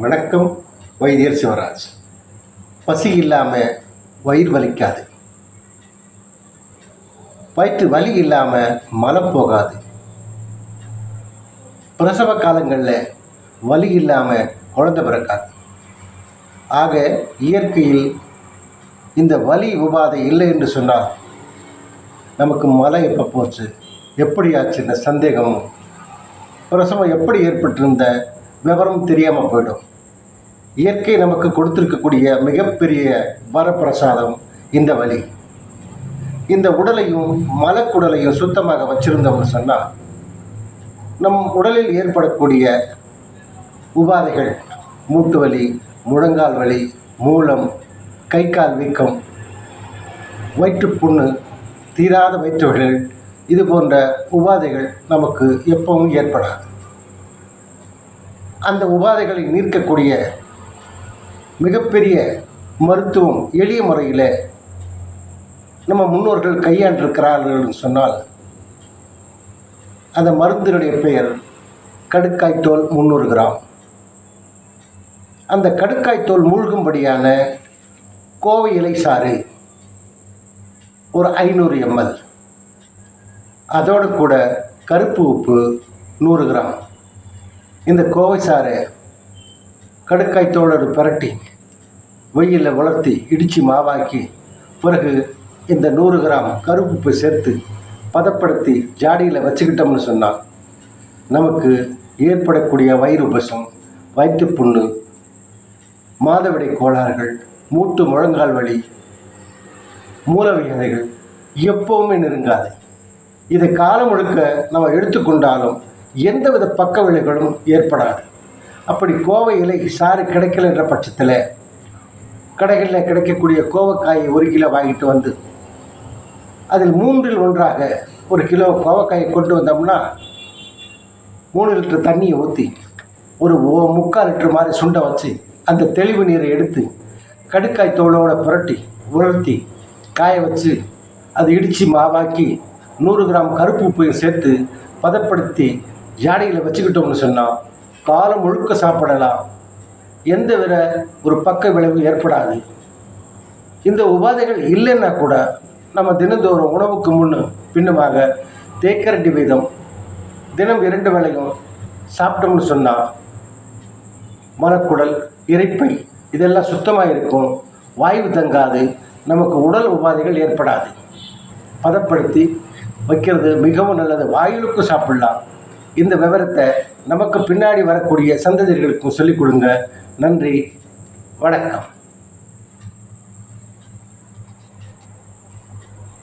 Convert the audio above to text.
வணக்கம். வைத்தியர் சிவராஜ். பசி இல்லாமல் வயிறு வலிக்காது, வயிற்று வலி இல்லாமல் மலம் போகாது, பிரசவ காலங்களில் வலி இல்லாமல் குழந்தை பிறக்காது. ஆக இயற்கையில் இந்த வலி உபாதை இல்லை என்று சொன்னால் நமக்கு மலம் எப்போ போச்சு, எப்படி ஆச்சுன்ற சந்தேகமும், பிரசவம் எப்படி ஏற்பட்டிருந்த விவரம் தெரியாமல் போயிடும். இயற்கை நமக்கு கொடுத்திருக்கக்கூடிய மிகப்பெரிய வரப்பிரசாதம் இந்த வலி. இந்த உடலையும் மலக்குடலையும் சுத்தமாக வச்சிருந்தோம்னு சொன்னால் நம் உடலில் ஏற்படக்கூடிய உபாதைகள், மூட்டு வலி, முழங்கால் வலி, மூலம், கை கால் வீக்கம், வயிற்றுப்புண்ணு, தீராத வயிற்றுகள், இது போன்ற உபாதைகள் நமக்கு எப்பவும் ஏற்படாது. அந்த உபாதைகளை நீர்க்கக்கூடிய மிகப்பெரிய மருத்துவம் எளிய முறையில் நம்ம முன்னோர்கள் கையாண்டிருக்கிறார்கள்னு சொன்னால் அந்த மருந்தினுடைய பெயர் கடுக்காய்த்தோல் 300 கிராம். அந்த கடுக்காய்த்தோல் மூழ்கும்படியான கோவை இலை சாறு ஒரு 500 ml, அதோடு கூட கருப்பு உப்பு 100 கிராம். இந்த கோவை சாறை கடுக்காய்த்தோலோடு பிரட்டி வெயிலில் உலர்த்தி இடித்து மாவாக்கி பிறகு இந்த 100 கிராம் கருப்பு சேர்த்து பதப்படுத்தி ஜாடியில் வச்சுக்கிட்டோம்னு சொன்னால் நமக்கு ஏற்படக்கூடிய வயிறு உபசம், வயிற்றுப்புண்ணு, மாதவிடை கோளாறுகள், மூட்டு முழங்கால் வலி, மூலவியாதைகள் எப்பவுமே நெருங்காது. இதை காலம் முழுக்க நம்ம எடுத்துக்கொண்டாலும் எந்தவித பக்க விளைவுகளும் ஏற்படாது. அப்படி கோவை இலை சாறு கிடைக்கல என்ற பட்சத்தில் கடைகளில் கிடைக்கக்கூடிய கோவக்காயை 1 கிலோ வாங்கிட்டு வந்து அதில் 3 1 1 கிலோ கோவக்காயை கொண்டு வந்தோம்னா 3 லிட்டர் தண்ணியை ஊற்றி ஒரு 3/4 லிட்டர் மாதிரி சுண்டை வச்சு அந்த தெளிவு நீரை எடுத்து கடுக்காய் தோலோடு புரட்டி உலர்த்தி காய வச்சு அதை இடித்து மாவாக்கி 100 கிராம் கருப்பு உப்பையும் சேர்த்து பதப்படுத்தி ஜாடியில் வச்சுக்கிட்டோம்னு சொன்னால் காலம் முழுக்க சாப்பிடலாம். எந்த வித ஒரு பக்க விளைவு ஏற்படாது. இந்த உபாதைகள் இல்லைன்னா கூட நம்ம தினந்தோறும் உணவுக்கு முன்னும் பின்னுமாக தேக்கரண்டி வீதம் தினம் 2 வேளையும் சாப்பிட்டோம்னு சொன்னால் மலக்குடல், இரைப்பை இதெல்லாம் சுத்தமாக இருக்கும். வாயு தங்காது, நமக்கு உடல் உபாதைகள் ஏற்படாது. பதப்படுத்தி வைக்கிறது மிகவும் நல்லது. வாயிலுக்கும் சாப்பிடலாம். இந்த விவரத்தை நமக்கு பின்னாடி வரக்கூடிய சந்ததிகளுக்கும் சொல்லிக் கொடுங்க. நன்றி, வணக்கம்.